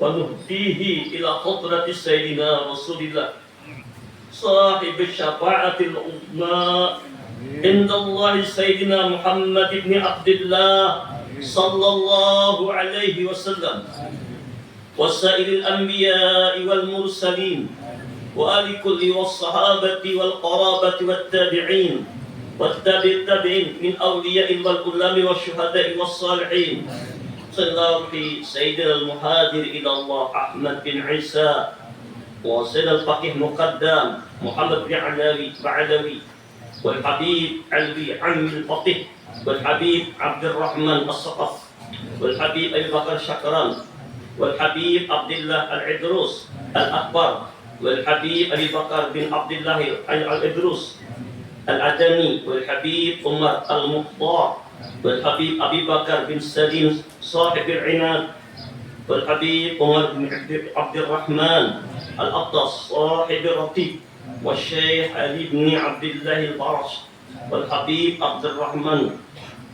ونهديه إلى حضرة سيدنا رسول الله صاحب الشفاعة العظمى عند الله سيدنا محمد بن عبد الله صلى الله عليه وسلم وسائر الأنبياء والمرسلين وآل كل والصحابة والقرابة والتابعين والتابعين من أولياء والعلماء والشهداء والصالحين صلى الله عليه سيدنا المهاجر إلى الله أحمد بن عيسى وسيدنا الفقيه مقدم محمد بن علوي والحبيب علوي عم الفقيه والحبيب عبد الرحمن الصقف والحبيب أبي بكر شكران والحبيب عبد الله العدروس الأكبر والحبيب أبي بكر بن عبد الله العدروس العدني والحبيب عمر المختار والحبيب أبي بكر بن سليم صاحب العناد والحبيب عمر بن عبد الرحمن الأطلس صاحب الرتيب والشيخ علي بن عبد الله البرش والحبيب عبد الرحمن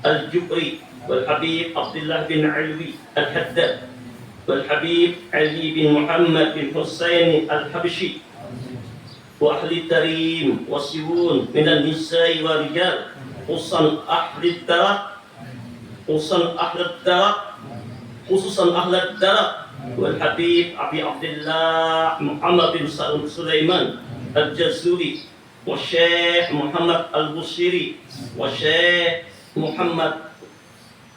الجبري والحبيب عبد الله بن علوي الحداد والحبيب علي بن محمد بن حسين الحبشي وأهل التريم والسيون من النساء والرجال خصوصا أهل الدرك خصوصا أهل الدرك والحبيب أبي عبد الله محمد بن سليمان الجزوري والشيخ محمد البصيري والشيخ محمد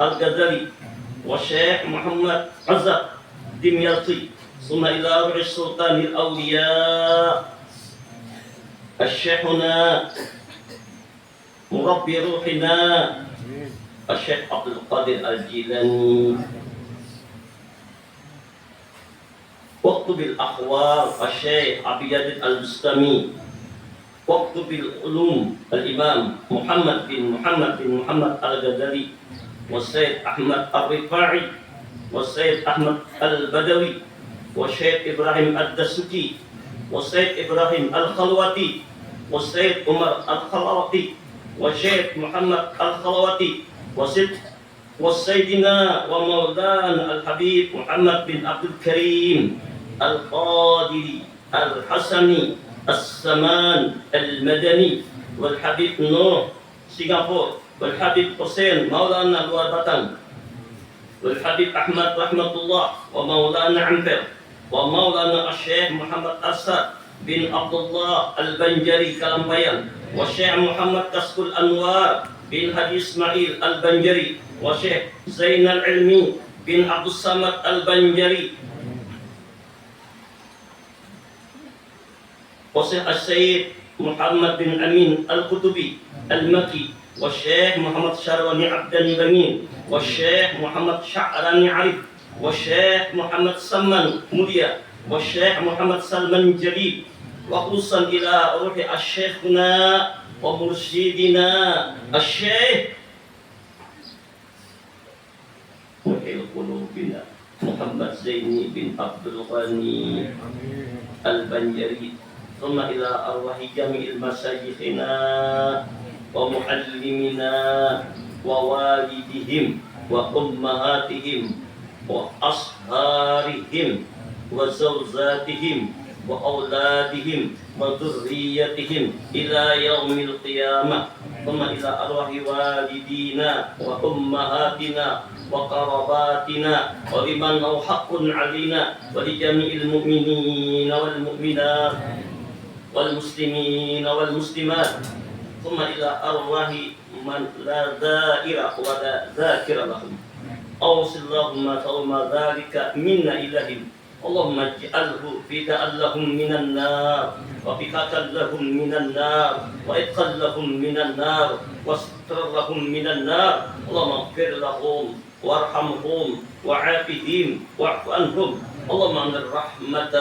الغزالي والشيخ محمد عزب دمياطي ثم إلى روح السلطان الأولياء الشيخنا مربي روحنا الشيخ عبد القادر الجيلاني واكتب الأحوال الشيخ أبي يزيد البستامي واكتب العلوم الإمام محمد بن محمد الغزالي والسيد أحمد الرفاعي والسيد أحمد البدوي والشيخ إبراهيم الدسوقي والسيد إبراهيم الخلوتي والسيد عمر الخلوتي والشيخ محمد الخلوتي وسيدنا ومولانا الحبيب محمد بن عبد الكريم القادري الحسني السمان المدني والحبيب نور سنغافور والحبيب حسين مولانا الوردان والحبيب أحمد رحمة الله ومولانا عمبر ومولانا الشيخ محمد أسد بن عبد الله البنجري كلامبيان والشيخ محمد كسب الأنوار بن هادي إسماعيل البنجري والشيخ زين العلمي بن عبد الصمد البنجري والشيخ السيد محمد بن أمين القطبي المكي والشيخ محمد شرواني عبد البنين والشيخ محمد شعراني عريف والشيخ محمد سلمان موليا والشيخ محمد سلمان جليل وخصوصا إلى روح الشيخنا ومرشدنا الشيخ محيي قلوبنا محمد زيني بن عبد الغني البنجري ثم إلى أرواح جميع مشايخنا ومعلمنا ووالدهم وأمهاتهم وأصهارهم وزوجاتهم وأولادهم وذريتهم إلى يوم القيامة ثم إلى أرواح والدينا وأمهاتنا وقراباتنا ولمن له حق علينا ولجميع المؤمنين والمؤمنات والمسلمين والمسلمات ثم إلى أرواح من لا ذائر ولا ذاكر لهم أوصل اللهم ثم ذلك منا إليهم اللهم اجعله فداء لهم من النار وفكاك لهم من النار وإدخل لهم من النار واستر لهم من النار اللهم اغفر لهم وارحمهم وعافهم واعف عنهم اللهم أن الرحمة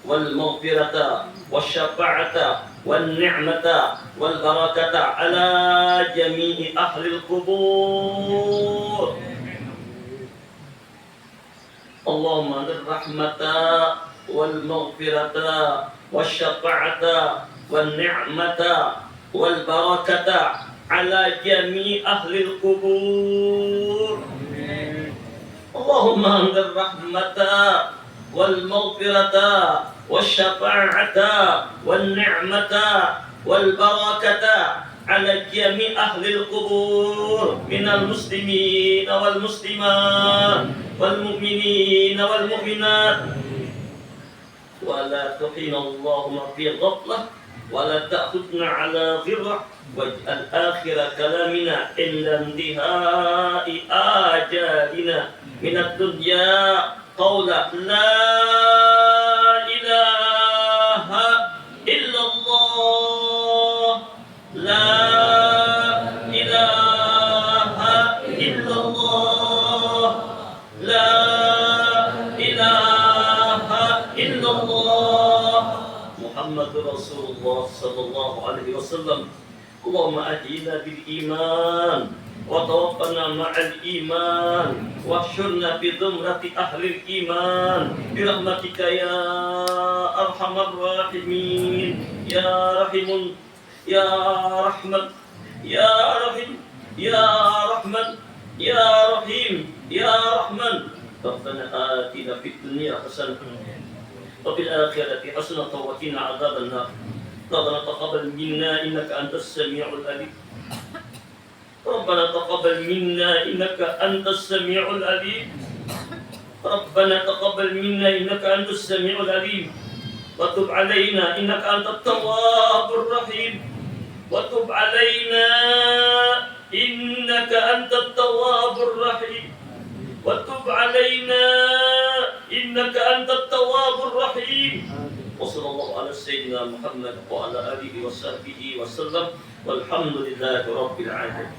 والمغفرة والشفاعة والنعمة والبركة على جميع أهل القبور اللهم أن الرحمة والمغفرة والشفاعة والنعمة والبركة على جميع أهل القبور اللهم أن الرحمة والمغفرة والشفاعة والنعمة والبركة على جميع أهل القبور من المسلمين والمسلمات والمؤمنين والمؤمنات، ولا تحين اللهم في غفلة ولا تأخذنا على غرة، واجعل آخر كلامنا عند انتهاء آجالنا من الدنيا قول لا إله إلا الله، لا إله إلا الله، لا إله إلا الله، محمد رسول الله صلى الله عليه وسلم. اللهم أحينا بالإيمان وتوفنا مع الإيمان واحشرنا بزمرة أهل الإيمان برحمتك يا أرحم الراحمين يا رحيم يا رحمن يا رحيم يا رحمن يا رحيم يا رحمن. ربنا آتنا في الدنيا حسنة وفي الآخرة حسنة وقنا عذاب النار. ربنا تقبل منا إنك أنت السميع العليم. ربنا تقبل منا إنك أنت السميع العليم. ربنا تقبل منا إنك أنت السميع العليم، وتب علينا إنك أنت التواب الرحيم، وتب علينا إنك أنت التواب الرحيم، وتب علينا إنك أنت التواب الرحيم. وصلى الله على سيدنا محمد وعلى آله وصحبه وسلم، والحمد لله رب العالمين.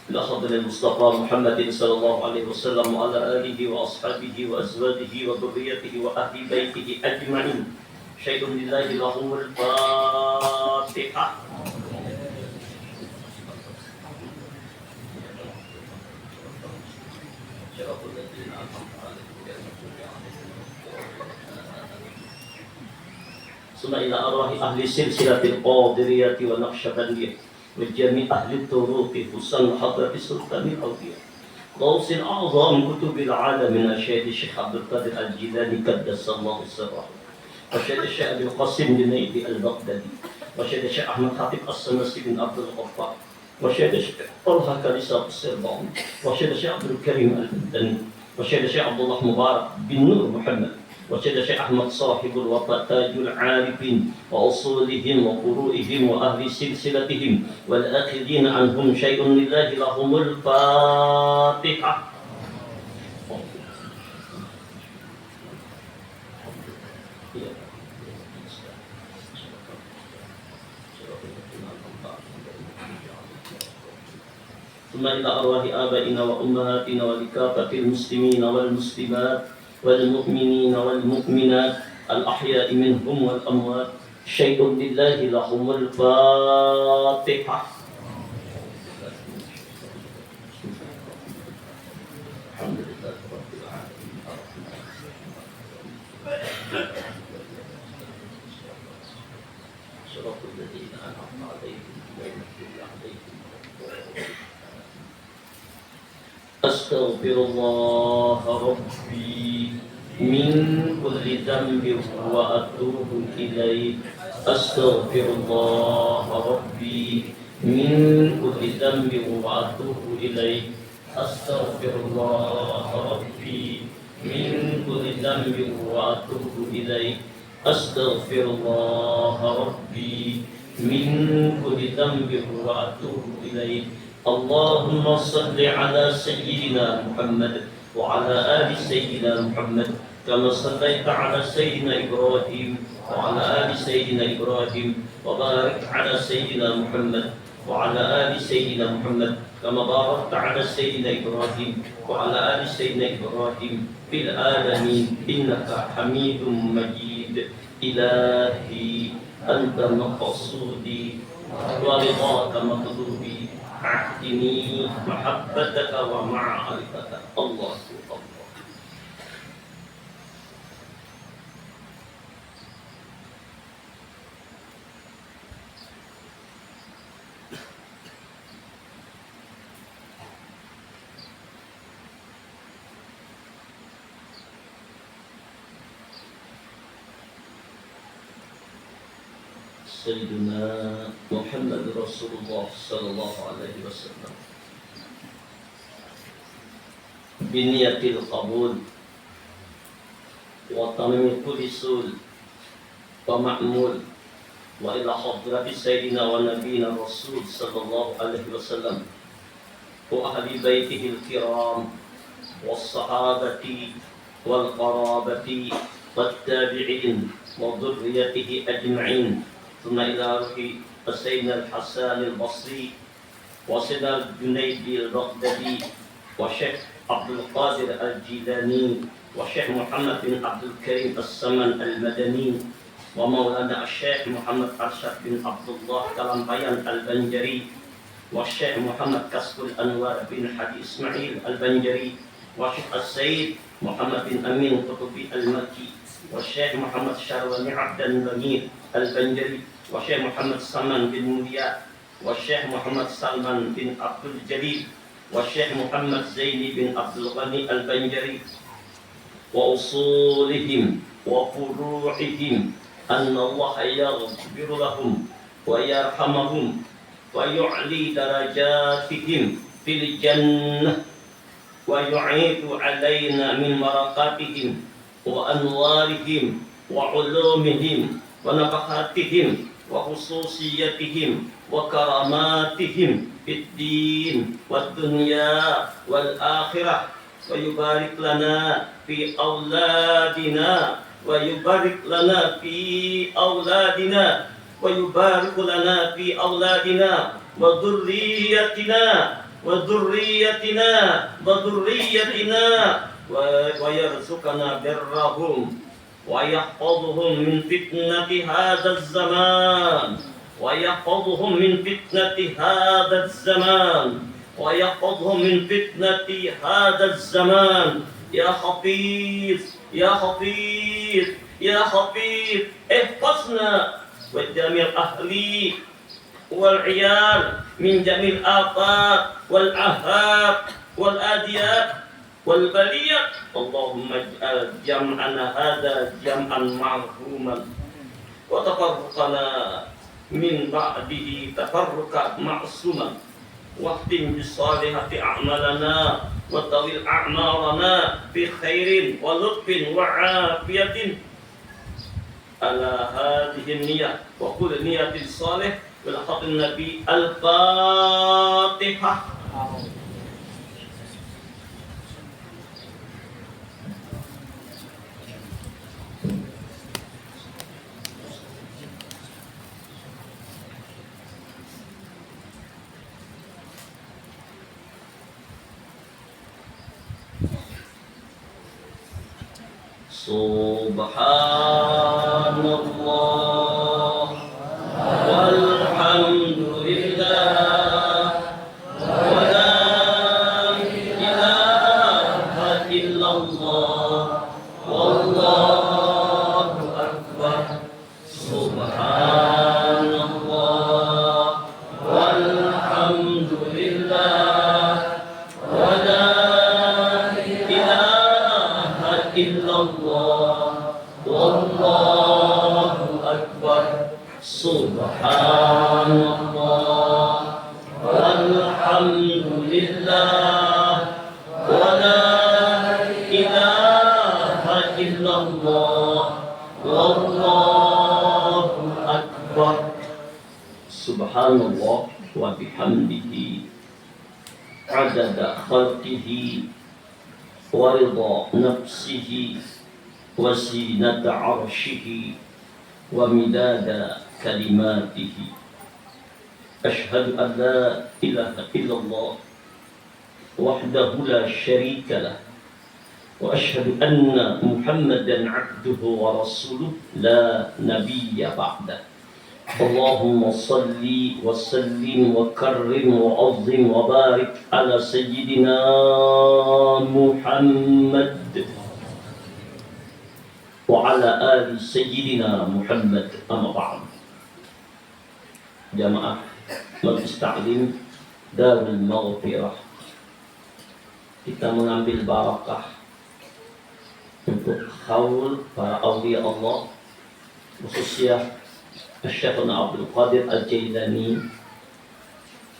إلى حضرة المصطفى محمد صلى الله عليه وسلم وعلى آله وأصحابه وأزواجه وذريته وأهل بيته أجمعين. شيء لله لهم الفاتحة. ثم إلى أرواح أهل سلسلة القادرية والنقشبندية وجميع أهل الطرق حسن حضرة سلطان الأولياء غوث الأعظم كتب العالم من الشيخ الشيخ عبد القادر الجيلاني قدس الله سره، وشيخ الشيخ أبي القاسم جنيدي البغدادي، وشيخ الشيخ أحمد خطيب السنسي بن عبد الغفار، وشيخ الشيخ طلحة كريسة السربان، وشيخ الشيخ عبد الكريم البدني، وشيخ الشيخ عبد الله مبارك بن نور محمد، وشيخ الشيخ أحمد صاحب الوفاء تاج العارفين وأصولهم وفروعهم وأهل سلسلتهم والآخذين عنهم شيء لله لهم الفاتحة. ثم إلى أرواح آبائنا وأمهاتنا ولكافة المسلمين والمسلمات والمؤمنين والمؤمنات الأحياء منهم والأموات شيء لله لهم الفاتحة. الحمد لله رب العالمين. صراط الذين أنعمت عليهم غير المغضوب عليهم. أستغفر الله ربي من كل ذنب وأتوب إليه. أستغفر الله ربي من كل ذنب وأتوب إليه. أستغفر الله ربي من كل ذنب وأتوب إليه. أستغفر الله ربي من كل ذنب وأتوب إليه. اللهم صل على سيدنا محمد وعلى آل سيدنا محمد كما صليت على سيدنا إبراهيم وعلى آل سيدنا إبراهيم، وبارك على سيدنا محمد وعلى آل سيدنا محمد كما باركت على سيدنا إبراهيم وعلى آل سيدنا إبراهيم في العالمين إنك حميد مجيد. إلهي أنت مقصودي ورضاك مطلوبي، أعطني محبتك ومعرفتك. الله الله. سيدنا محمد رسول الله صلى الله عليه وسلم بنية القبول وتمام كل سول ومعمول وإلى حضرة سيدنا ونبينا الرسول صلى الله عليه وسلم وأهل بيته الكرام والصحابة والقرابة والتابعين وذريته أجمعين ثم إلى روح سيدنا الحسن البصري وسيدنا الجنيد البغدادي والشيخ عبد القادر الجيلاني والشيخ محمد بن عبد الكريم السمن المدني ومولانا الشيخ محمد أرشد بن عبد الله كلامبيان البنجري والشيخ محمد كسب الأنوار بن حدي إسماعيل البنجري والشيخ السيد محمد بن أمين قطبي المكي والشيخ محمد شارواني عبد البنير البنجري والشيخ محمد سلمان بن موليا والشيخ محمد سلمان بن عبد الجليل والشيخ محمد زيني بن عبد الغني البنجري وأصولهم وفروعهم أن الله يغفر لهم ويرحمهم ويعلي درجاتهم في الجنة ويعيد علينا من بركاتهم وأنوارهم وعلومهم ونفحاتهم وخصوصيتهم وكراماتهم في الدين والدنيا والآخرة ويبارك لنا في أولادنا ويبارك لنا في أولادنا ويبارك لنا في أولادنا وذريتنا وذريتنا وذريتنا ويرزقنا برهم ويحفظهم من فتنة هذا الزمان ويحفظهم من فتنة هذا الزمان ويحفظهم من فتنة هذا الزمان يا حفيظ يا حفيظ يا حفيظ احفظنا وجميع أهلي والعيال من جميع الآفات والآهات والآديات والبليات اللهم اجعل جمعنا هذا جمعا مرحوما وتفرقنا من بعده تفرقا معصوما واختم بالصالحة أعمالنا وطويل أعمارنا بخير ولطف وعافية على هذه النية وكل نية صالح بالحق النبي الفاتحة. Subhanallah walhamdulillah wa la ilaha illallah wallahu akbar. Subhanallah walhamdulillah wa la ilaha illallah wallahu akbar. Subhanallah walhamdulillah wa la ilaha illallah wallahu akbar. Subhanallah wa bihamdihi adada khalqihi wa ridha nafsihi wa zinata arshihi wa midada kalimatihi. Ashhadu an la ilaha illallah wahdahu la sharika lah wa ashhadu anna Muhammadan abduhu wa rasuluh la nabiyya ba'dah. Allahumma salli wa sallim wa karrim wa azim wa barik ala sayyidina Muhammad wa ala ali sayyidina Muhammad. Amma ba'd. Jamaah Majlis Ta'lim Darul Maghfirah, kita mengambil barakah untuk haul para awliya Allah, khususnya Syekhuna Abdul Qadir Al-Jailani,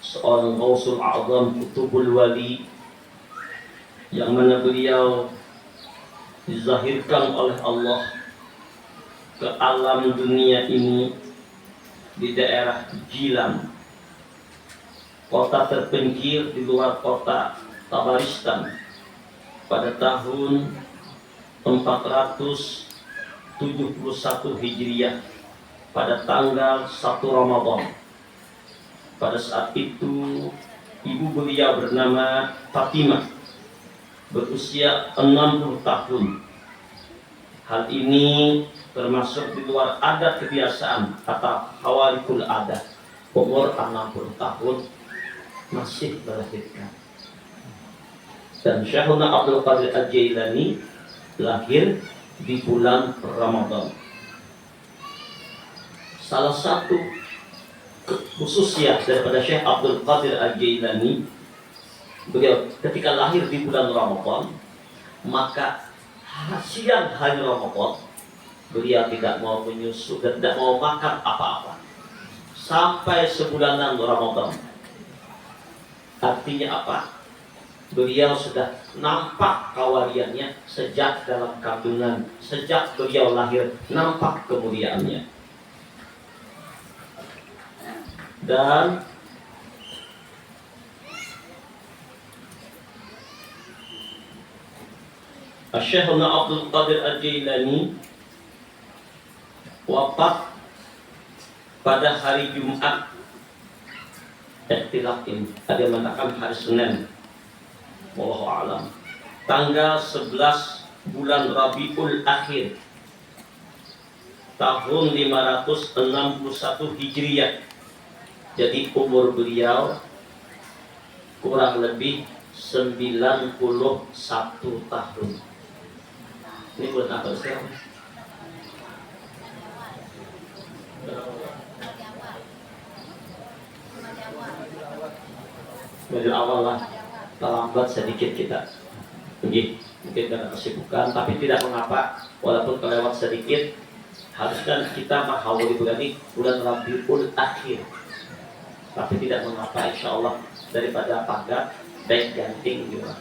seorang Ghausul A'zam Kutubul Wali, yang mana beliau dizahirkan oleh Allah ke alam dunia ini di daerah Jilam, kota terpencil di luar kota Tabaristan, pada tahun 471 Hijriah, pada tanggal 1 Ramadan. Pada saat itu ibu beliau bernama Fatimah, berusia 60 tahun. Hal ini termasuk di luar adat kebiasaan atau hawalikul adat. Umur 60 tahun masih melahirkan. Dan Syekhuna Abdul Qadir Al-Jailani lahir di bulan Ramadan. Salah satu khususnya daripada Syekh Abdul Qadir Al-Jailani, beliau ketika lahir di bulan Ramadan, maka siang hari Ramadan beliau tidak mau menyusu dan tidak mau makan apa-apa sampai sebulanan Ramadan. Artinya apa? Beliau sudah nampak kawaliannya sejak dalam kandungan, sejak beliau lahir nampak kemuliaannya. Dan Syekhuna Abdul Qadir Al-Jailani wafat pada hari Jumat. Ikhtilaf ini, ada yang mengatakan hari Senin, wallahu a'lam, tanggal 11 bulan Rabiul Akhir tahun 561 Hijriah. Jadi umur beliau kurang lebih 91 tahun. Ini bulan apa sekarang? Dari awal lah, terlambat sedikit kita. Mungkin karena kesibukan, tapi tidak mengapa. Walaupun kelewat sedikit, haruskan kita menghawali bulan Rabiul Akhir. Tapi tidak mengapa, insya Allah, daripada pagar baik ganting juga.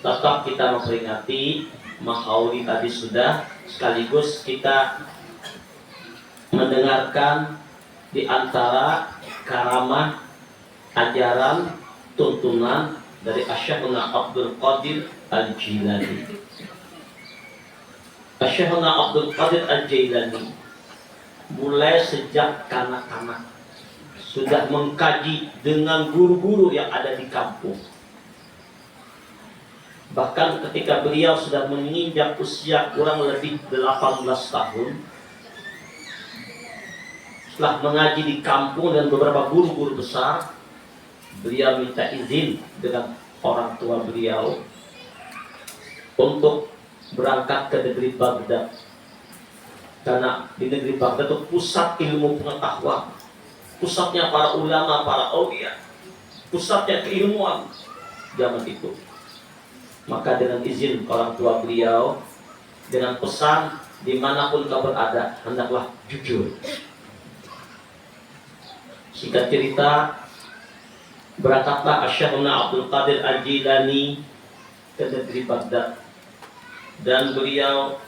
Tetap kita memperingati Mahauli tadi sudah, sekaligus kita mendengarkan di antara karamah, ajaran, tuntunan dari Syekhuna Abdul Qadir Al-Jailani. Syekhuna Abdul Qadir Al-Jailani mulai sejak kanak-kanak sudah mengkaji dengan guru-guru yang ada di kampung. Bahkan ketika beliau sudah menginjak usia kurang lebih 18 tahun, setelah mengaji di kampung dan beberapa guru-guru besar, beliau minta izin dengan orang tua beliau untuk berangkat ke negeri Baghdad. Karena di negeri Baghdad itu pusat ilmu pengetahuan, pusatnya para ulama, para aulia, pusatnya keilmuan zaman itu. Maka dengan izin orang tua beliau, dengan pesan, dimanapun kau berada, hendaklah jujur. Singkat cerita, berangkatlah Syekhuna Abdul Qadir Al-Jailani ke negeri Baghdad, dan beliau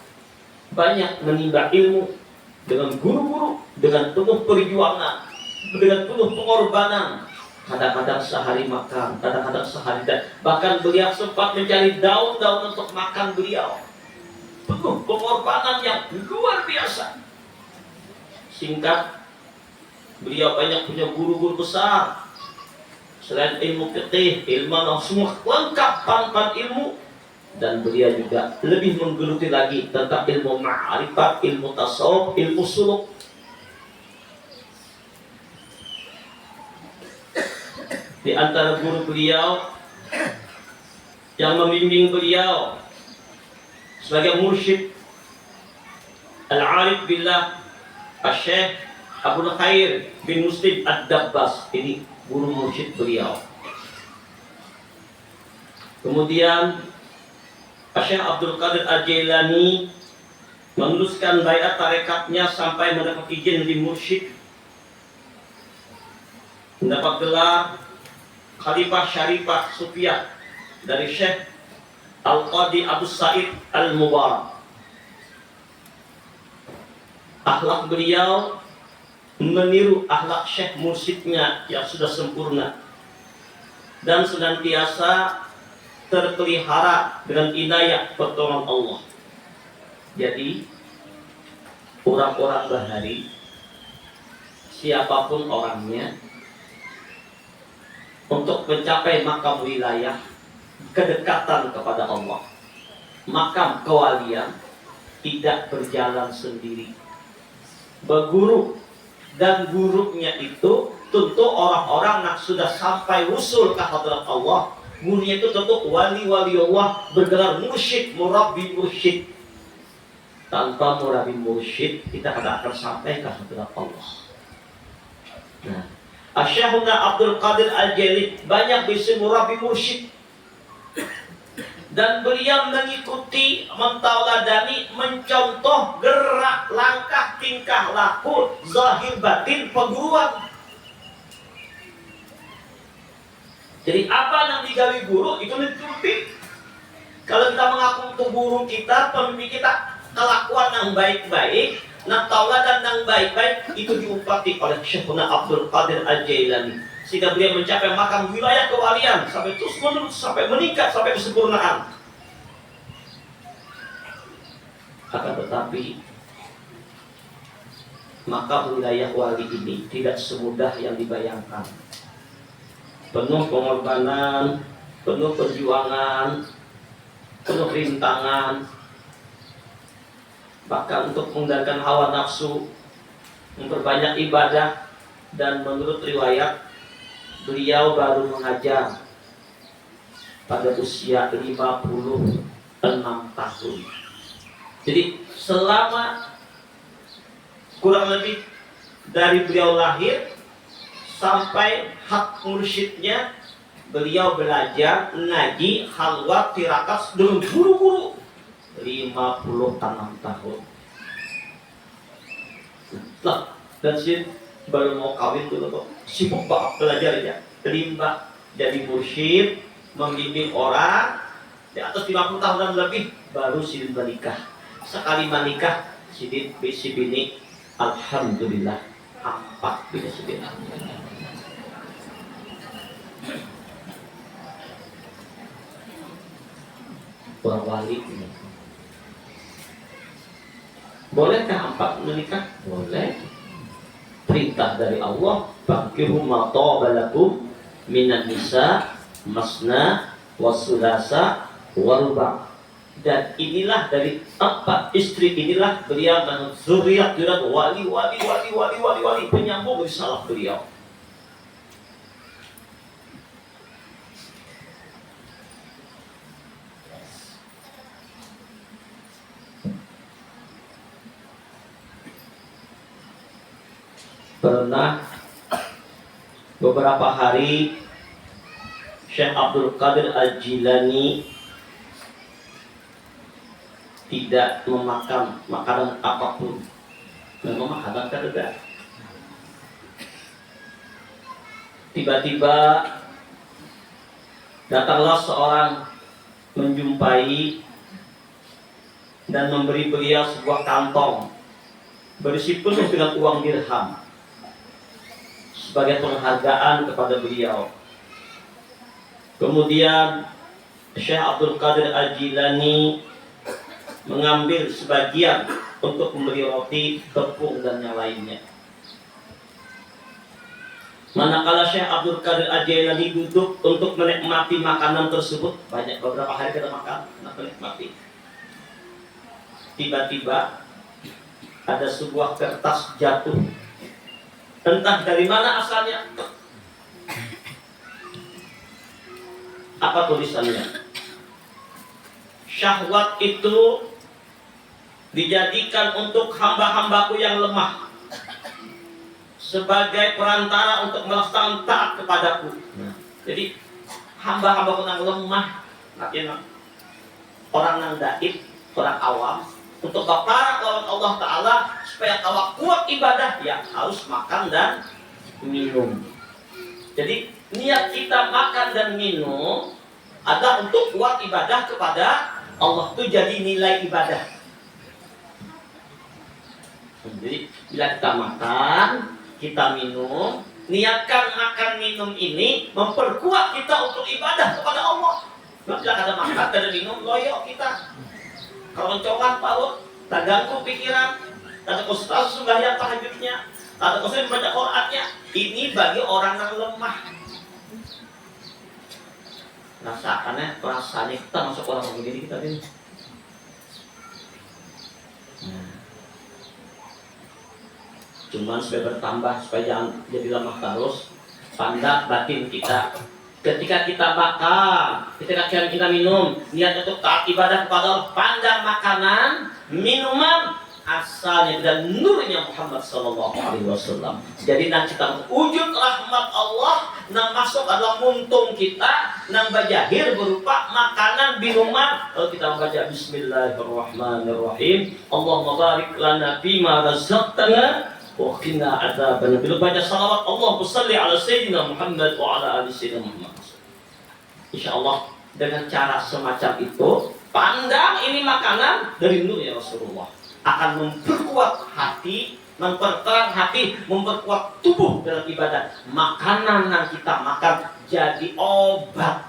banyak menimba ilmu dengan guru-guru, dengan penuh perjuangan, dengan penuh pengorbanan. Kadang-kadang sehari makan, kadang-kadang sehari dan bahkan beliau sempat mencari daun-daun untuk makan beliau. Penuh pengorbanan yang luar biasa. Singkat, beliau banyak punya guru-guru besar. Selain ilmu fiqih, ilmu semua lengkap pan ilmu. Dan beliau juga lebih menggeluti lagi tentang ilmu ma'rifat, ilmu tasawuf, ilmu suluk. Di antara guru beliau yang membimbing beliau sebagai mursyid Al-Arif Billah Syekh Abdul Khair bin Muslim Ad-Dabbas. Ini guru mursyid beliau. Kemudian Syekh Abdul Qadir Al-Jailani meneruskan bayat tarekatnya sampai mendapat izin di mursyid, mendapat gelar Khalifah Syarifah Sufiyah dari Syekh Al-Qadi Abu Sa'id Al-Mubarak. Akhlak beliau meniru akhlak Syekh mursyidnya yang sudah sempurna dan senantiasa terpelihara dengan inayah pertolongan Allah. Jadi orang-orang Bahari, siapapun orangnya, untuk mencapai makam wilayah, kedekatan kepada Allah, makam kewalian, tidak berjalan sendiri, berguru. Dan gurunya itu tentu orang-orang yang sudah sampai usul ke hadrat Allah. Gurunya itu tentu wali-wali Allah, bergelar mursyid, murabbi mursyid. Tanpa murabbi mursyid kita tidak akan sampai ke hadrat Allah. Nah, Syekhuna Abdul Qadir Al-Jailani banyak bisa murabbi mursyid, dan beliau mengikuti, mentauladani, mencontoh gerak, langkah, tingkah laku, zahir batin perguruan. Jadi apa yang digawi guru itu dituruti. Kalau kita mengaku untuk guru kita, pemimpin kita, kelakuan yang baik-baik, nah tauladan yang baik-baik itu diumpati oleh Syekhuna Abdul Qadir Al-Jailani, sehingga beliau mencapai makam wilayah kewalian sampai terus menerus, sampai meningkat, sampai kesempurnaan. Akan tetapi makam wilayah wali ini tidak semudah yang dibayangkan. Penuh pengorbanan, penuh perjuangan, penuh rintangan. Bahkan untuk menghindarkan hawa nafsu, memperbanyak ibadah. Dan menurut riwayat, beliau baru mengajar pada usia 56 tahun. Jadi selama kurang lebih dari beliau lahir sampai hak mursyidnya, beliau belajar ngaji halwat tirakat dengan guru-guru 56 tahun. Nah, dan sih baru mau kawin dulu kok, sibuk banget belajar ya, terlibat jadi mursyid, membimbing orang di atas 50 tahunan lebih, baru sidin menikah. Sekali menikah, sidin bisi bini, alhamdulillah 4 bini sidin. Orang wali ini. Bolehkah 4 menikah? Boleh. Perintah dari Allah, "Fankihu ma taba lakum minan nisa masna wa sulasa wa ruba'." Dan inilah dari 4 istri inilah beliau dan zuriat wali penyambung risalah beliau. Pernah beberapa hari Syekh Abdul Qadir Al-Jilani tidak memakan makanan apapun. Memang makanan tidak. Tiba-tiba datanglah seorang menjumpai dan memberi beliau sebuah kantong berisi penuh dengan uang dirham sebagai penghargaan kepada beliau. Kemudian Syekh Abdul Qadir Al-Jilani mengambil sebagian untuk membeli roti, tepung, dan yang lainnya. Manakala Syekh Abdul Qadir Al-Jilani duduk untuk menikmati makanan tersebut, banyak beberapa hari kita makan, menikmati. Tiba-tiba ada sebuah kertas jatuh. Entah dari mana asalnya. Apa tulisannya? Syahwat itu dijadikan untuk hamba-hambaku yang lemah sebagai perantara untuk melaksanakan taat kepadaku. Jadi hamba-hambaku yang lemah, artinya orang yang daif, orang awam, untuk kafarat lawan Allah Ta'ala, supaya awak kuat ibadah, ya harus makan dan minum. Jadi niat kita makan dan minum adalah untuk kuat ibadah kepada Allah, itu jadi nilai ibadah. Jadi bila kita makan, kita minum, niatkan makan minum ini memperkuat kita untuk ibadah kepada Allah. Bila ada makan dan minum, loyo kita keroncongan paut, tak ganggu pikiran, tak konsentrasi sembahyang tahajudnya, tak konsentrasi membaca Qur'annya. Ini bagi orang yang lemah. Rasakannya, rasanya kita masuk orang begini kita ini. Cuman supaya bertambah, supaya jangan jadi lemah terus, pandang batin kita. Ketika kita makan, ketika kita minum, niat untuk taat ibadah kepada Allah, pandang makanan, minuman asalnya dan nurnya Muhammad Sallallahu Alaihi Wasallam. Jadi nang kita wujud rahmat Allah, nang masuk adalah muntung kita, nang bajahir berupa makanan minuman. Kalau kita membaca Bismillahirrahmanirrahim, Allahumma barik lana fima razaqtana wa qina adzaban. Bila baca salawat Allahumma shalli ala sayyidina Muhammad wa ala ali sayyidina Muhammad. Insyaallah dengan cara semacam itu, pandang ini makanan dari nurnya Rasulullah, akan memperkuat hati, memperterang hati, memperkuat tubuh dalam ibadah. Makanan yang kita makan jadi obat,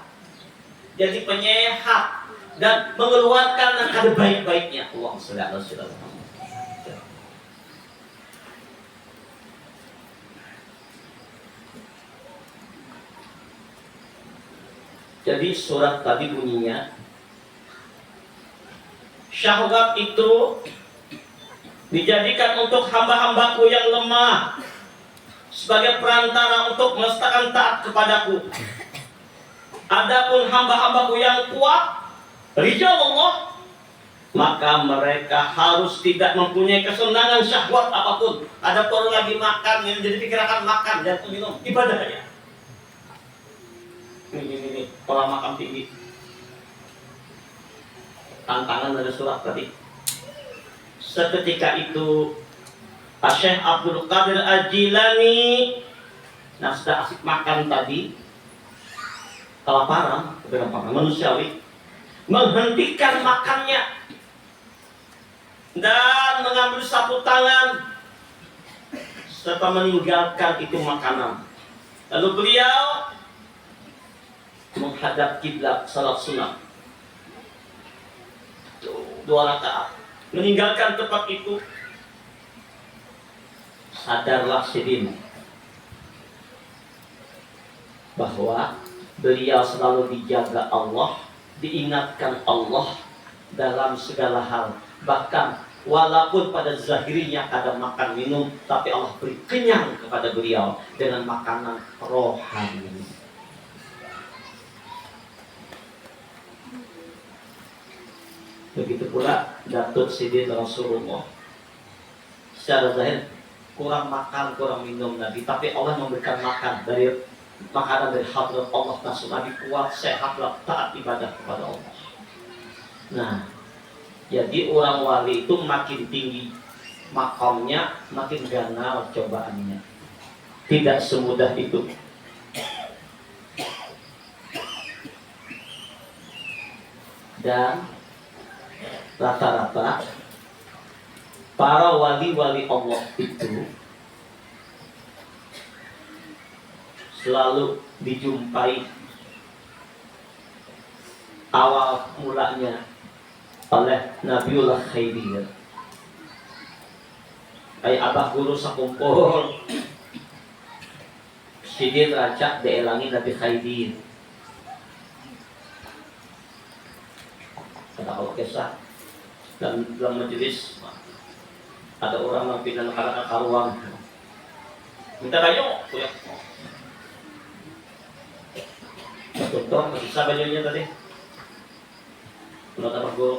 jadi penyehat, dan mengeluarkan yang ada baik-baiknya. Allahumma shalli ala sayyidina Muhammad. Jadi surat tadi bunyinya, syahwat itu dijadikan untuk hamba-hambaku yang lemah sebagai perantara untuk melestarikan taat kepadaku. Adapun hamba-hambaku yang kuat, rijal Allah, maka mereka harus tidak mempunyai kesenangan syahwat apapun. Ada perlu lagi makan, yang jadi pikiran makan dan minum, ibadah aja. Ini pola makan tinggi. Tantangan dari surat tadi. Seketika itu Syekh Abdul Qadir Al-Jilani, nah sudah asik makan tadi, kelaparan, manusiawi, menghentikan makannya dan mengambil sapu tangan serta meninggalkan itu makanan. Lalu beliau menghadap kiblat salat sunat 2 rakaat, meninggalkan tempat itu. Sadarlah Sidin bahwa beliau selalu dijaga Allah, diingatkan Allah dalam segala hal. Bahkan walaupun pada zahirnya ada makan minum, tapi Allah beri kenyang kepada beliau dengan makanan rohani. Begitu pula Datuk Sidin Rasulullah, secara zahir kurang makan, kurang minum Nabi, tapi Allah memberikan makan dari makanan dari hadrat Allah. Langsung Nabi kuat, sehat, taat ibadah kepada Allah. Nah, jadi orang wali itu makin tinggi makamnya, makin ganal cobaannya. Tidak semudah itu. Dan rata-rata para wali-wali Allah itu selalu dijumpai awal mulanya oleh Nabiullah Khidir. Kayak abah guru sakumpul Sidin rancak dielangi Nabi Khidir. Kata kalau kisah dalam majelis ada orang yang pindah anak karuan, minta kayu, ya. Contoh, bisa bajunya tadi. Kalau tambah guru,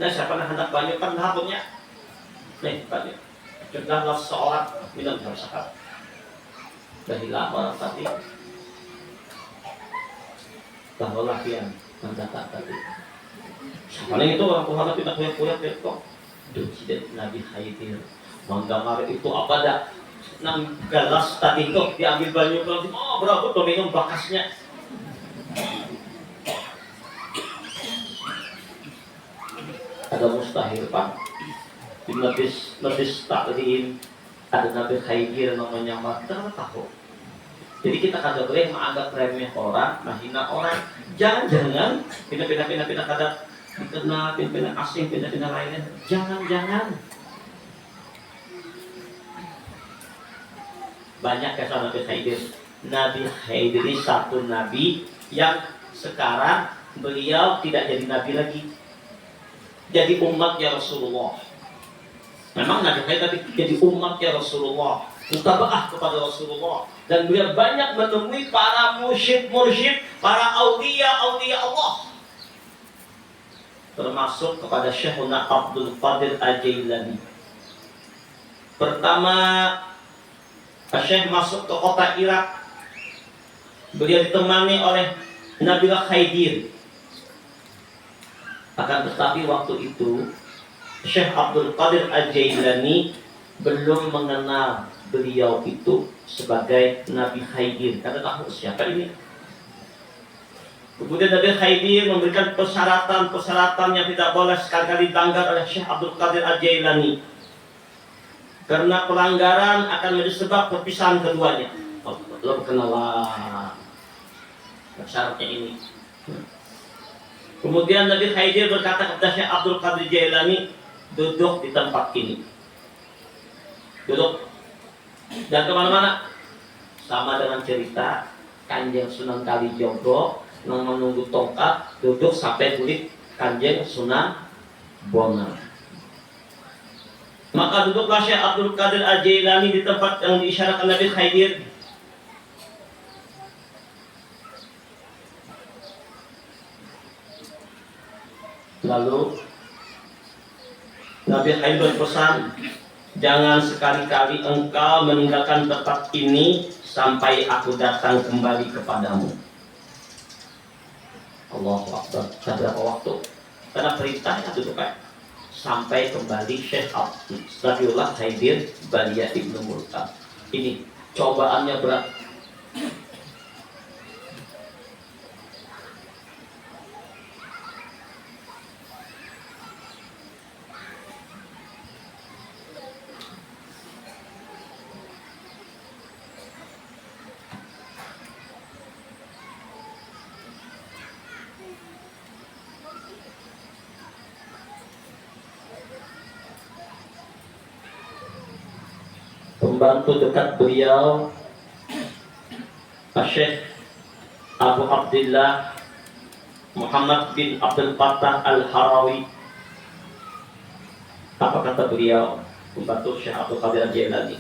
nah siapa yang hendak banyu kan hapusnya, nih banyu. Cegahlah seorang minum bersakat. Dari lama tadi, bahwa yang mendapat tadi. Paling itu orang Tuhan kita kuliah kok. Doji Nabi Khidir. Manggamar itu apa dah? 6 gelas tadi itu diambil banyu kalau berapa tuh minum bakasnya. Ada mustahil Pak. Di Nabis Taklim ada Nabi Khidir namanya Mata tahu. Jadi kita kagak boleh menganggap remeh orang, menghina orang. Jangan pindah kata dikenal, pindah asing, pindah lainnya. Jangan. Banyak kisah Nabi Khidir. Nabi Khidir ini satu nabi yang sekarang beliau tidak jadi nabi lagi. Jadi umatnya Rasulullah. Memang Nabi Khidir jadi umatnya Rasulullah. Mutaba'ah kepada Rasulullah. Dan beliau banyak menemui para mursyid, para aulia Allah. Termasuk kepada Syekhuna Abdul Qadir Al-Jailani. Pertama, Syekh masuk ke kota Irak. Beliau ditemani oleh Nabilah Khidir. Akan tetapi waktu itu Syekh Abdul Qadir Al-Jailani belum mengenal beliau itu sebagai Nabi Khidir. Karena tahu siapa ini. Kemudian Nabi Khidir memberikan persyaratan yang tidak boleh sekali-kali dilanggar oleh Syekh Abdul Qadir Al-Jailani. Karena pelanggaran akan menjadi sebab perpisahan keduanya. Lo kenalan syaratnya ini. Kemudian Nabi Khidir berkata kepada Syekh Abdul Qadir Jailani, duduk di tempat ini. Duduk. Dan kemana-mana. Sama dengan cerita Kanjeng Sunan Kalijogo yang menunggu tongkat, duduk sampai kulit Kanjeng Sunan Bonang. Maka duduklah Syekh Abdul Qadir Al-Jailani di tempat yang diisyaratkan Nabi Khidir. Lalu Nabi Khidir berpesan, jangan sekali-kali engkau meninggalkan tempat ini sampai aku datang kembali kepadamu. Allahu Akbar. Berapa waktu? Karena perintahnya duduk kan sampai kembali Syekh Nabiullah Khidir Balia Ibnu Murtad. Ini cobaannya berat. Pembantu dekat beliau Syekh Abu Abdullah Muhammad bin Abdul Fattah Al-Harawi. Apa kata beliau, pembantu Syekh Abdul Qadir Al-Jailani?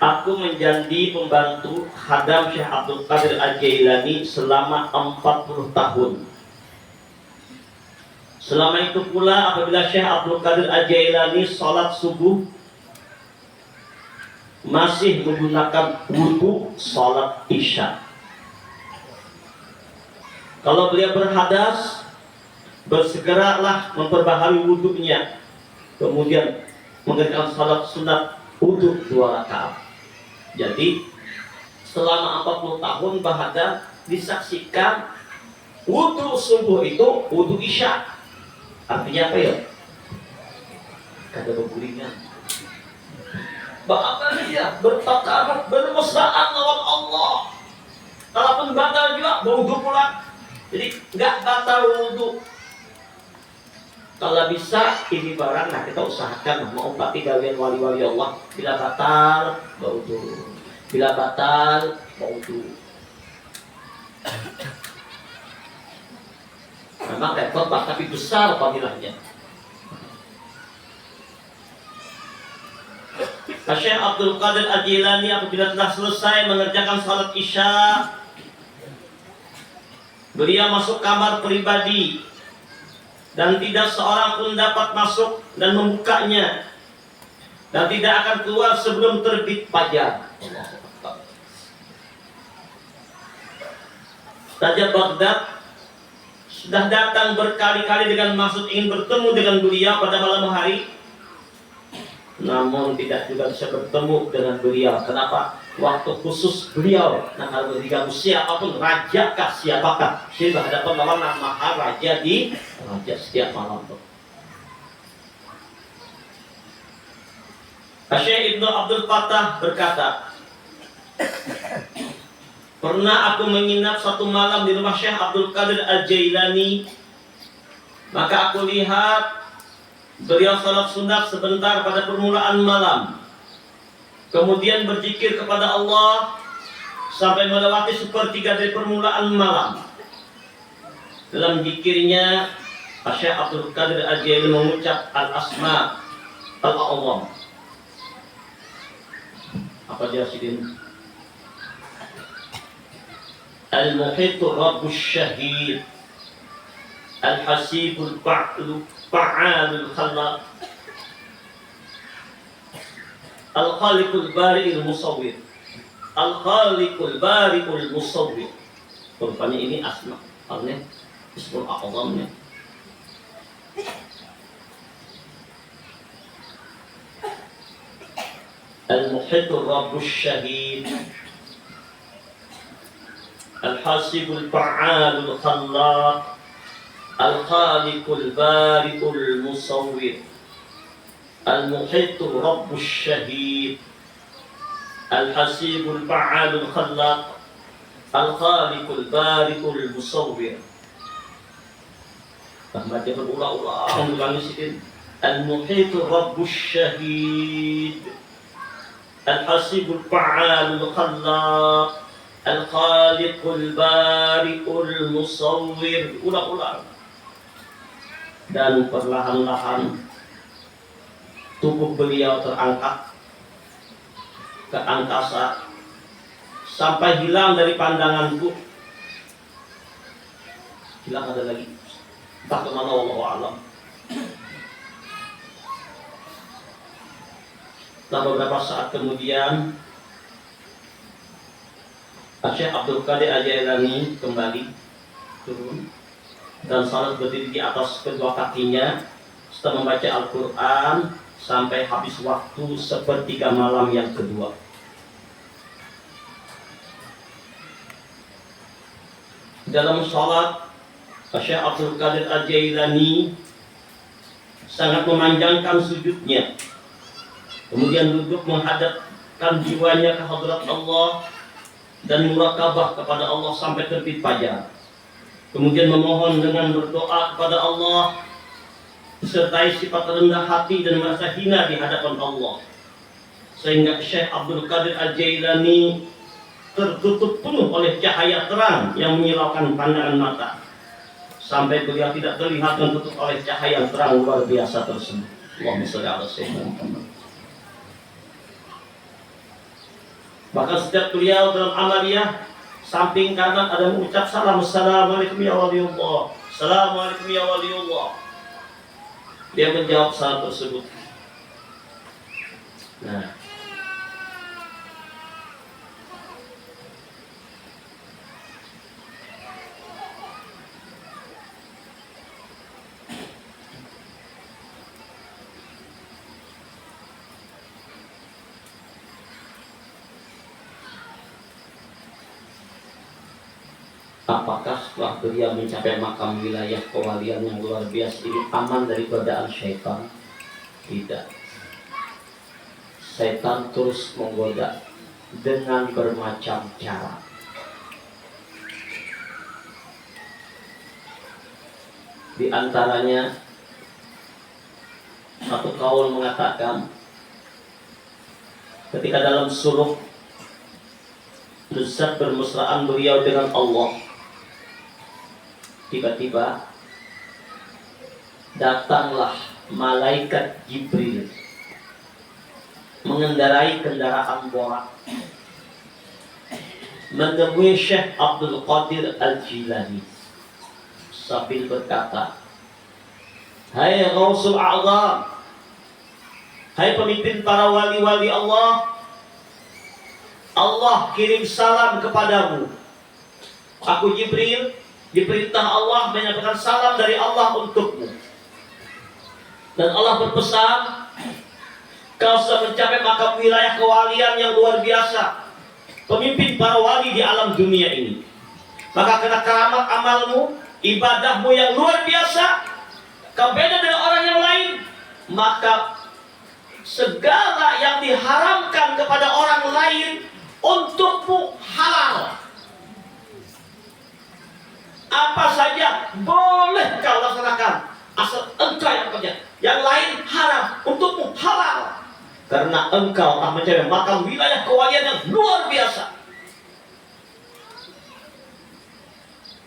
Aku menjadi pembantu khadam Syekh Abdul Qadir Al-Jailani selama 40 tahun. Selama itu pula apabila Syekh Abdul Qadir Al-Jailani sholat subuh masih menggunakan wudu sholat isya. Kalau beliau berhadas, bersegeralah memperbaharui wudunya, kemudian mengerjakan sholat sunat wudu 2 rakaat. Jadi selama 40 tahun berhadas disaksikan wudu subuh itu wudu isya. Artinya apa ya? Kagak bergulingan. Bahkan dia bertakaran bermesraan lawan Allah. Kalaupun batal juga berwudu pula. Jadi nggak batal wudu. Kalau bisa ini barang, nah kita usahakan mengobati gawean wali-wali Allah. Bila batal berwudu. Bila batal berwudu. Memang repot tapi besar fadilahnya. Syekh Abdul Qadir Al-Jailani apabila telah selesai mengerjakan salat isya, beliau masuk kamar pribadi dan tidak seorang pun dapat masuk dan membukanya, dan tidak akan keluar sebelum terbit fajar. Raja Baghdad sudah datang berkali-kali dengan maksud ingin bertemu dengan beliau pada malam hari, namun tidak juga bisa bertemu dengan beliau. Kenapa? Waktu khusus beliau. Nah, kalau diganggu siapapun, raja kah siapakah, saya berhadapan lawan maha raja di raja setiap malam. Syekh Ibnu Abdul Fattah berkata, pernah aku menginap satu malam di rumah Syekh Abdul Qadir Al-Jailani. Maka aku lihat beliau salat sunat sebentar pada permulaan malam, kemudian berzikir kepada Allah sampai melewati sepertiga dari permulaan malam. Dalam zikirnya Syekh Abdul Qadir Al-Jailani mengucap al-asma al-a'zam. Apa dia sidin? Al-Muhitur Rabbus Syahid, Al-Hasibul Fa'alul Khallaq, Al-Khaliqul Bari'ul Musawwir, Al-Khaliqul Bari'ul Musawwir. Rupanya ini asma, artinya ismul a'zamnya. Al-Muhitur Rabbus Syahid, Al-Hasibul Fa'alul Khallaq, Al-Khaliqul Bari'ul Musawwir. Al-Muhitur Rabbus Syahid, Al-Hasibul Fa'alul Khallaq, Al-Khaliqul Bari'ul Musawwir. Bahkan dia berulang-ulang mengulangi sedikit. Al-Muhitur Rabbus Syahid, Al-Hasibul Fa'alul Khallaq, Al-Khaliqul Bari'ul Musawwir. Ulang-ulang. Dan perlahan-lahan tubuh beliau terangkat ke angkasa sampai hilang dari pandanganku. Hilang ada lagi. Entah kemana, wallahu a'lam. Nah, beberapa saat kemudian Syekh Abdul Qadir Al-Jailani kembali turun dan salat berdiri di atas kedua kakinya setelah membaca Al-Quran sampai habis waktu sepertiga malam yang kedua. Dalam salat, Syekh Abdul Qadir Al-Jailani sangat memanjangkan sujudnya, kemudian duduk menghadapkan jiwanya ke hadrat Allah dan murakabah kepada Allah sampai terbit fajar. Kemudian memohon dengan berdoa kepada Allah, disertai sifat rendah hati dan merasa hina di hadapan Allah, sehingga Syekh Abdul Qadir Al-Jailani tertutup penuh oleh cahaya terang yang menyilaukan pandangan mata, sampai beliau tidak terlihat tertutup oleh cahaya terang luar biasa tersebut. Allahumma shalli ala sayyidina Muhammad. Bahkan setiap beliau dalam amaliyah, samping kanan ada mengucap salam, assalamualaikum ya waliullah, assalamualaikum ya waliullah. Dia menjawab salam tersebut. Nah, apakah setelah beliau mencapai makam wilayah kewalian yang luar biasa ini aman dari godaan syaitan? Tidak. Syaitan terus menggoda dengan bermacam cara. Di antaranya, satu kaul mengatakan ketika dalam suruh lezat bermesraan beliau dengan Allah, tiba-tiba datanglah malaikat Jibril mengendarai kendaraan borak menemui Syekh Abdul Qadir Al-Jailani sambil berkata, hai Ghausul A'zam, hai pemimpin para wali-wali Allah, Allah kirim salam kepadamu. Aku Jibril Diperintah Allah menyampaikan salam dari Allah untukmu. Dan Allah berpesan, kau sudah mencapai maka wilayah kewalian yang luar biasa, pemimpin para wali di alam dunia ini. Maka karena keramat amalmu, ibadahmu yang luar biasa, kau beda dengan orang yang lain, maka segala yang diharamkan kepada orang lain untukmu halal. Apa saja boleh kau laksanakan asal engkau yang kerja. Yang lain haram, untukmu halal. Karena engkau telah mencapai makam wilayah kewalian yang luar biasa.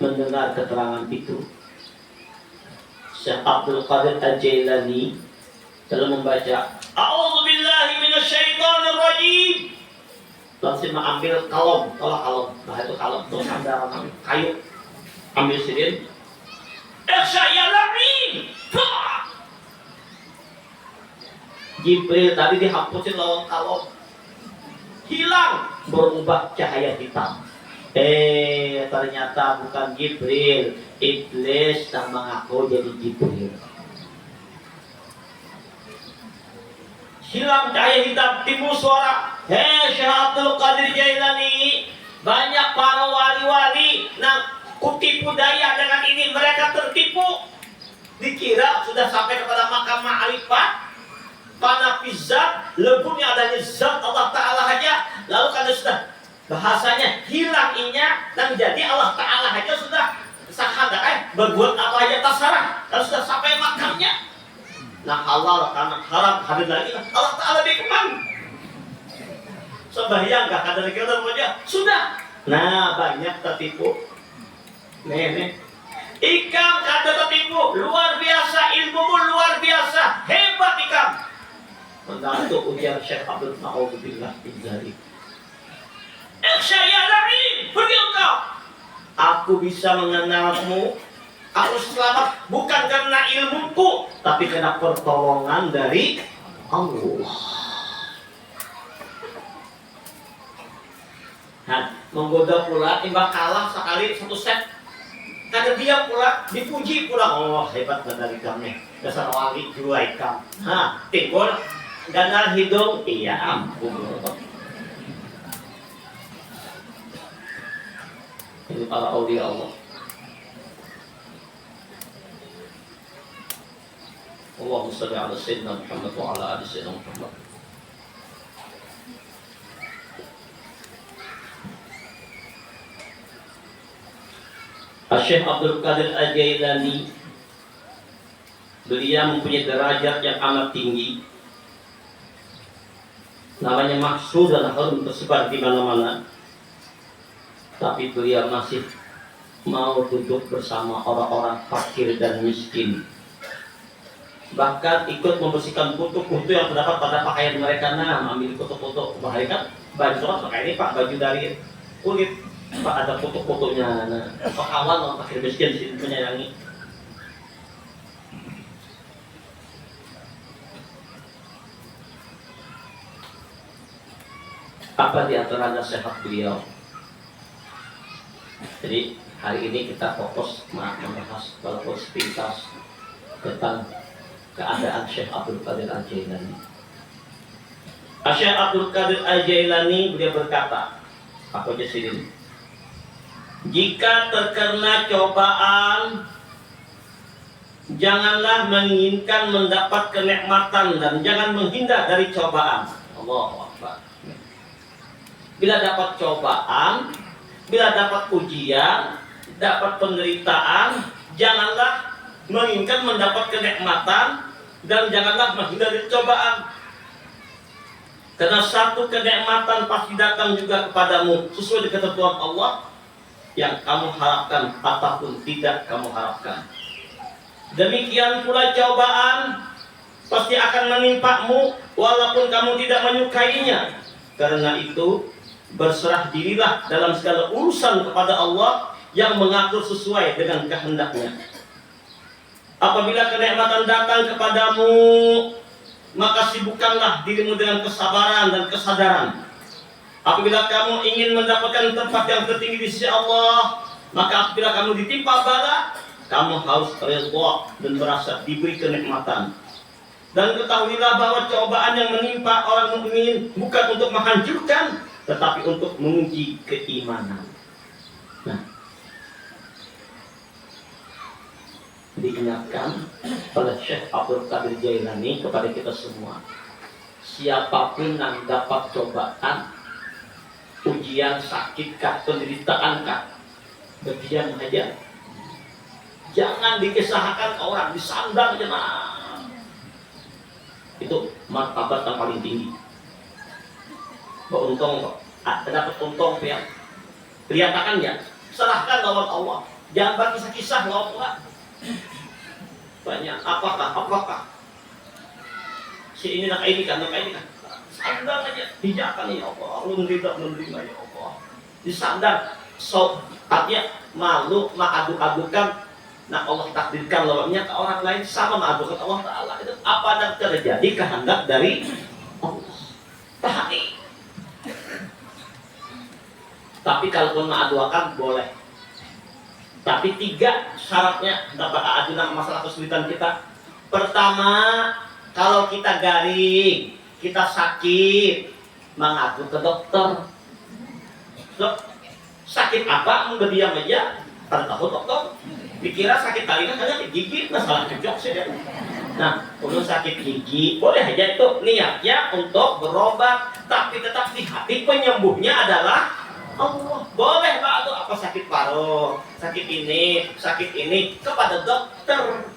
Mendengar keterangan itu, Syekh Abdul Qadir Al-Jailani dalam membaca A'udzubillahi minasyaitonir rajim, langsung mengambil kalom, kalom, nah itu kalom, terus ambil kayu, ambil sirin, Jibril tadi dihapusin lawan kalom, hilang, berubah cahaya hitam. Ternyata bukan Jibril, iblis yang mengaku jadi Jibril. Hilang cahaya hitam, timbul suara, Syekh Abdul Qadir Jailani, banyak para wali-wali kutipu daya dengan ini, mereka tertipu. Dikira sudah sampai kepada makam ma'rifat, panafiz zat, leburnya adanya zat Allah Ta'ala aja. Lalu karena sudah bahasanya hilang inya, dan jadi Allah Ta'ala aja sudah sahadat berbuat apa aja terserah. Kalau sudah sampai makamnya, nah halal karena haram hadir lagi, Allah Ta'ala bagaimana? Sembahyang gak ada lagi aja sudah. Nah banyak tertipu. Nih ikam kada tertipu, luar biasa ilmumu, luar biasa hebat ikam. Menantu ujar Syekh Abdul Na'udzubillah Izzari, pergi engkau. Aku bisa mengenalmu, aku selamat bukan karena ilmuku, tapi karena pertolongan dari Allah. Nah, menggoda pula, timbang kalah sekali satu set. Kada diam pula, dipuji pula. Oh hebat dari kami, dasar wali dua ikam. Timbul ganar hidung, iya ampun. Ini para aulia Allah. Allahumma shalli ala sayyidina Muhammad wa ala ali sayyidina Muhammad. Syekh Abdul Qadir Al-Jailani, beliau mempunyai derajat yang amat tinggi, namanya maksud dan harum tersebar di mana-mana. Tapi beliau masih mau duduk bersama orang-orang fakir dan miskin, bahkan ikut membersihkan kutu-kutu yang terdapat pada pakaian mereka. Ambil kutu-kutu, mereka baju pakai ini pak, baju dari kulit pak, ada kutu-kutunya. Kawan orang fakir miskin sih menyayangi. Apa di antara nasihat beliau? Jadi hari ini kita fokus membahas walaupun sepintas tentang keadaan Syekh Abdul Qadir Al-Jailani. Syekh Abdul Qadir Al-Jailani beliau berkata, aku aja sini, jika terkena cobaan, janganlah menginginkan mendapat kenikmatan dan jangan menghindar dari cobaan. Allahu Akbar. Bila dapat cobaan, bila dapat ujian, dapat penderitaan, janganlah menginginkan mendapat kenikmatan dan janganlah menghindar dari cobaan. Karena satu kenikmatan pasti datang juga kepadamu sesuai dengan ketentuan Allah yang kamu harapkan ataupun tidak kamu harapkan. Demikian pula cobaan pasti akan menimpamu walaupun kamu tidak menyukainya. Karena itu berserah dirilah dalam segala urusan kepada Allah yang mengatur sesuai dengan kehendaknya. Apabila kenikmatan datang kepadamu, maka sibukkanlah dirimu dengan kesabaran dan kesadaran. Apabila kamu ingin mendapatkan tempat yang tertinggi di sisi Allah, Maka apabila kamu ditimpa bala, kamu harus redha dan merasa diberi kenikmatan. Dan ketahuilah bahwa cobaan yang menimpa orang mukmin bukan untuk menghancurkan, tetapi untuk menguji keimanan. Nah, diingatkan oleh Syekh Abdul Qadir Jailani kepada kita semua, siapapun yang dapat cobaan, ujian, sakitkah, penderitaankah, berdiam aja. Jangan dikisahkan ke orang, disandang aja. Itu martabat yang paling tinggi. Beruntung kok, dapat untung ya. Kelihatan ya, serahkan lawan Allah. Jangan berkisah-kisah lawan Allah. Banyak apakah si ini nak ini kan, sandang aja, hijakan ya Allah, lu tidak menerima ya Allah. Disandang, artinya malu mengadu-adukan. Nah Allah takdirkan lawannya ke orang lain sama mengadukan Allah Ta'ala. Itu apa yang terjadi kehendak dari Allah. Tahani. Tapi kalau mengadukan boleh. Tapi 3 syaratnya dapat ajudan masalah kesulitan kita. Pertama, kalau kita garing, kita sakit, mengadu ke dokter. Sakit apa? Berdiam aja. Pada tahu dokter. Dikira sakit taringan hanya gigi, masalah cocok sih ya. Nah, untuk sakit gigi boleh aja itu niatnya untuk berobat, tapi tetap di hati penyembuhnya adalah Allah. Boleh Pak, itu apa sakit paru, sakit ini kepada dokter.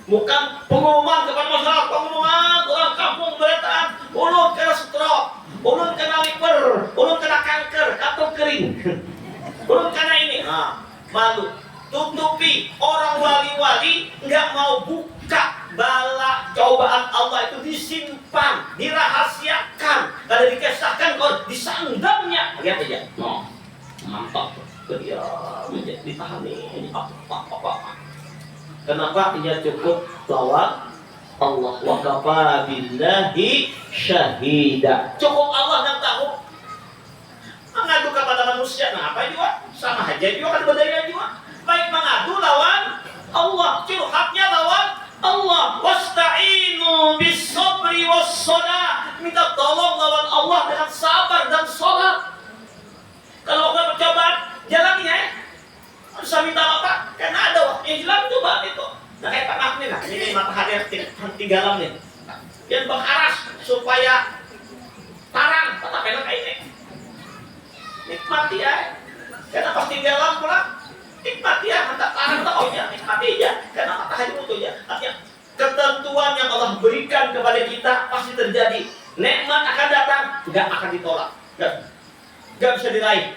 Bukan pengumuman kepada masyarakat, pengumuman orang kampung beritaan, ulun kena stroke, ulun kena liver, ulun kena kanker atau kering, ulun kena ini. Nah, malu. Tutupi, orang wali-wali nggak mau buka bala cobaan Allah itu disimpan, dirahasiakan, kada dikisahkan kalau disandangnya. Lihat aja, no, mantap, dia ditahani apa. Kenapa dia cukup lawan Allah? Wa kafa billahi syahida. Cukup Allah yang tahu. Mengadu kepada manusia, nah apa juga? Sama aja juga kan bedanya juga. Baik mengadu lawan Allah, curhatnya lawan Allah. Wasta'inu bis-sabri was-shalah. Minta tolong lawan Allah dengan sabar dan sholat. Kalau nggak percobaan, jalannya harus minta apa? Karena ada waktu yang hilang coba itu. Nah kayak Pak Ahmad nih, ini matahari yang tinggalan nih. Yang berharas supaya tarang, tetap enak kayak ini. Nikmati ya. Karena pas tinggalan pulang. Nikmati ya, hendak tarang tak ya, nikmati ya, karena matahari butuh ya. Artinya ketentuan yang Allah berikan kepada kita pasti terjadi. Nikmat akan datang, nggak akan ditolak, nggak bisa diraih.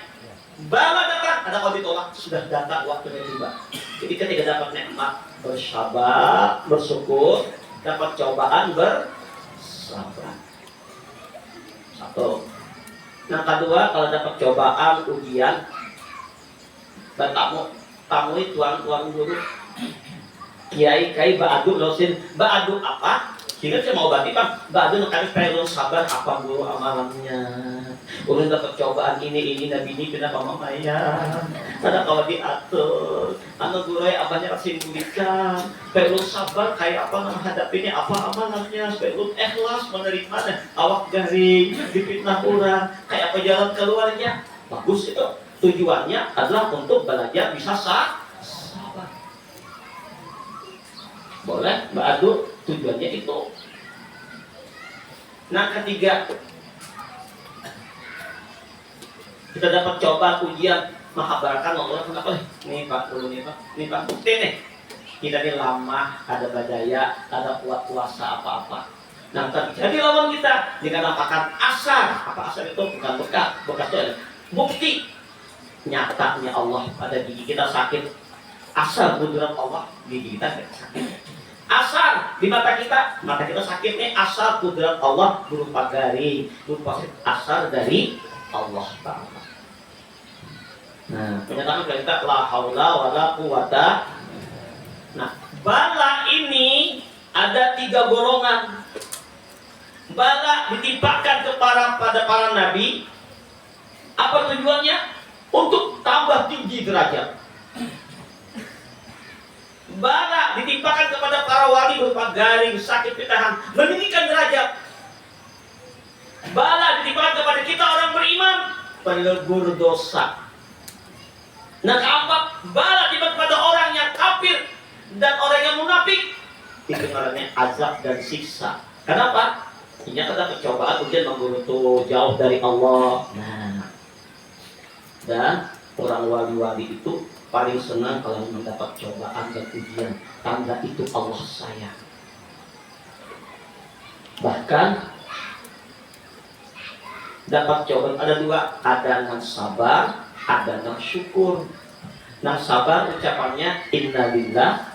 Bala datang, ada kalau ditolak, sudah datang waktunya tiba. Jadi ketika dapat nikmat, bersabar, bersyukur, dapat cobaan, bersabar. Satu. Yang kedua, kalau dapat cobaan, ujian, dan tamu itu tuan guru kiai ba'adu losin ba'adu apa? Sehingga saya mau bantu Bang, ba'adu kali perlu sabar apa guru amalannya. Ulun dapat cobaan ini nabi ini kena mama ya. Ada kalau diatur, anu guru apanya simbulikan, perlu sabar kayak apa menghadapinya, apa amalannya, perlu ikhlas menerimanya. Awak garing, dipitnah orang, kayak apa jalan keluarnya. Bagus itu. Tujuannya adalah untuk belajar bisa sabar. Boleh, Mbak Adu, tujuannya itu. Nah, ketiga, kita dapat coba ujian menghabarkan Allah kenapa nih Pak dulu nih Pak bukti nih kita ini lama ada badaya, ada kuat puasa apa-apa. Nah, terjadi lawan kita dikatakan asar. Apa asar itu? Bukan bekas itu ada bukti nyatanya Allah pada gigi kita sakit. Asar kudrat Allah, gigi kita sakit. Asar di mata kita sakit nih. Asar kudrat Allah berupa garing, berupa asar dari Allah Ta'ala. Nah, pernyataan kita la haula wala quwata. Nah, bala ini ada 3 golongan. Bala ditimpakan pada nabi. Apa tujuannya? Untuk tambah tinggi derajat. Bala ditimpakan kepada para wali berupa garing, sakit, pitahan, meninggikan derajat. Bala ditimpakan kepada kita orang beriman, pelebur dosa. Nah, keempat, bala ditimpakan kepada orang yang kafir dan orang yang munafik, dikenalannya azab dan siksa. Kenapa? Ini ada kecobaan, ujian membunuh jauh dari Allah. Nah, dan orang wali-wali itu paling senang kalau mendapat cobaan dan ujian. Tanda itu Allah sayang. Bahkan dapat cobaan ada dua, ada yang sabar, ada yang syukur. Nah, sabar ucapannya innalillah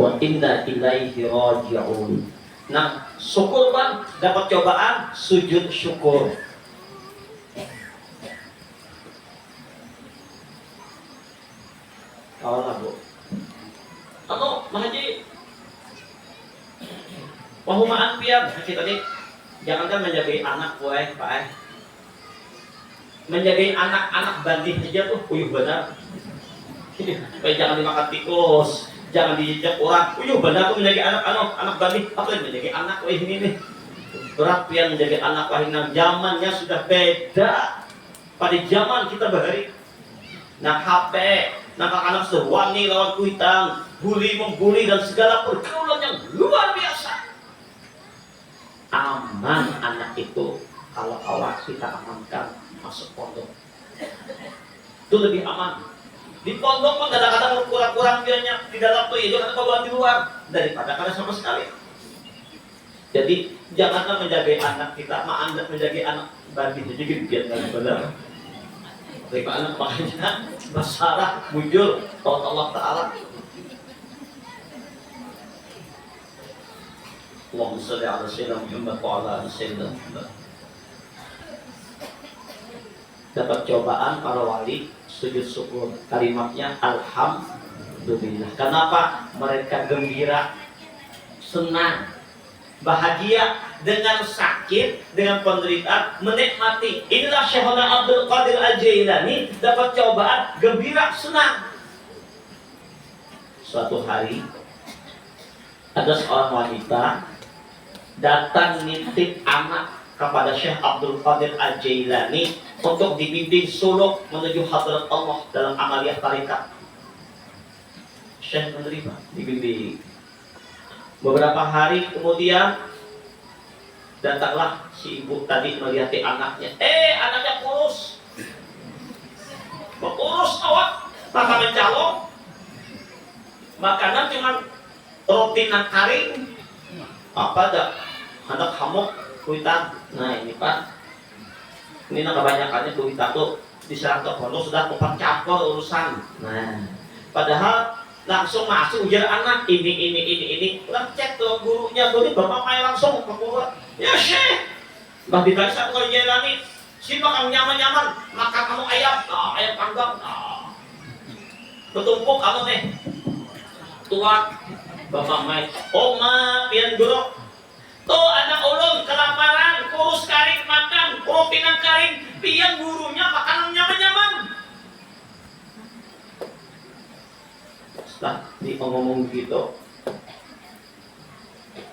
wa inna ilaihi raji'un. Nah, syukur Bang, dapat cobaan, sujud syukur. Kawan Bu. Atau Mahaji wahumaan pian kita tadi jangankan menjaga anak Pak. Menjaga anak-anak bandit aja tuh uyuh benar. Jangan dimakan tikus, jangan dijejak orang. Uyuh benar tuh menjaga anak bandit. Apa yang menjaga anak ini nih? Berat pian menjaga anak wahina. Zamannya sudah beda. Pada zaman kita bahari. Nah, HP, anak-anak sudah wani lawan kuitang, membuli dan segala pergaulan yang luar biasa. Aman anak itu kalau awak kita amankan masuk pondok. Itu lebih aman. Di pondok mah kadang-kadang kurang-kurang dianya di dalam tuh ya jangan bawa di luar daripada kada sama sekali. Jadi janganlah menjaga anak kita, menjaga anak bandit jadi biar nggak benar. Bagaimana makanya masalah muncul Allah Ta'ala. Allahumma shalli ala sayyidina Muhammad wa ala ali sayyidina Muhammad. Dapat cobaan para wali sujud syukur, kalimatnya alhamdulillah. Kenapa? Mereka gembira, senang, bahagia dengan sakit, dengan penderitaan, menikmati. Inilah Syekhuna Abdul Qadir Al-Jailani dapat cobaan, gembira, senang. Suatu hari ada seorang wanita datang nitip anak kepada Syekh Abdul Qadir Al-Jailani untuk dibimbing suluk menuju hadrat Allah dalam amaliyah tarekat. Syekh menerima, dibimbing. Beberapa hari kemudian datanglah si ibu tadi melihat anaknya. Anaknya kurus. Kurus awak, maka mencalok. Makanan cuma roti nang kering. Apa dah? Anak hamuk kuitan. Nah ini Pak. Ini nah kebanyakannya kuitan tuh diserang ke pondok sudah tempat campur urusan. Nah, padahal langsung masuk ujar anak ini cek tuh gurunya tuh bapak main langsung ke guru ya Syekh bah dibalik satu kali Jailani si makan nyaman makan kamu ayam panggang bertumpuk kamu nih tua bapak main pian guru tuh anak ulun kelaparan kurus karing makan protein karing pian gurunya makan nyaman setelah ngomong gitu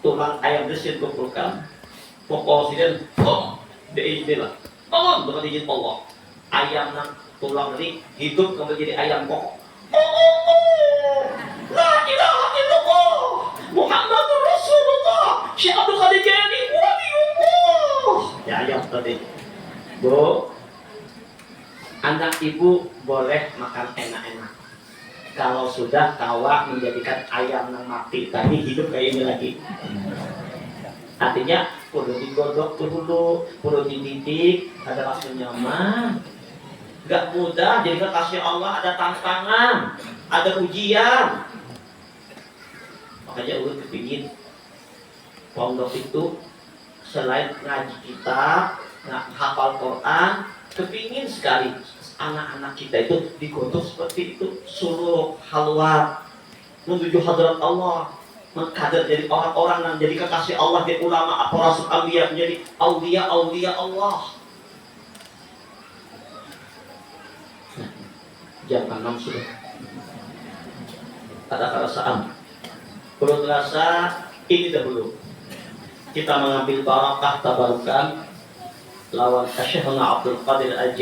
tulang ayam desin kumpulkan pokok siden diizinlah dengan izin Allah ayam nang tulang ini hidup kembali jadi ayam pokok la ilaha illallah Muhammadur Rasulullah Syekh Abdul Qadir Jailani waliullah ya ayam tadi Bu anak ibu boleh makan enak-enak kalau sudah kawak menjadikan ayam yang mati tadi hidup kayak ini lagi. Artinya perlu digodok dulu, perlu dididik, ada rasa nyaman. Gak mudah, jadi kasih Allah ada tantangan, ada ujian. Makanya ulun kepingin pondok itu selain ngaji kitab, hafal Quran, kepingin sekali anak-anak kita itu digodok seperti itu, suluk, halwat, menuju hadrat Allah, mengkader jadi orang-orang yang jadi kekasih Allah, jadi ulama, para rasul anbiya, menjadi aulia Allah. Jam 6 sudah. ada kerasaan. Perlu terasa ini dahulu. Kita mengambil barakah tabarukan lawan Syekhna Abdul Qadir Al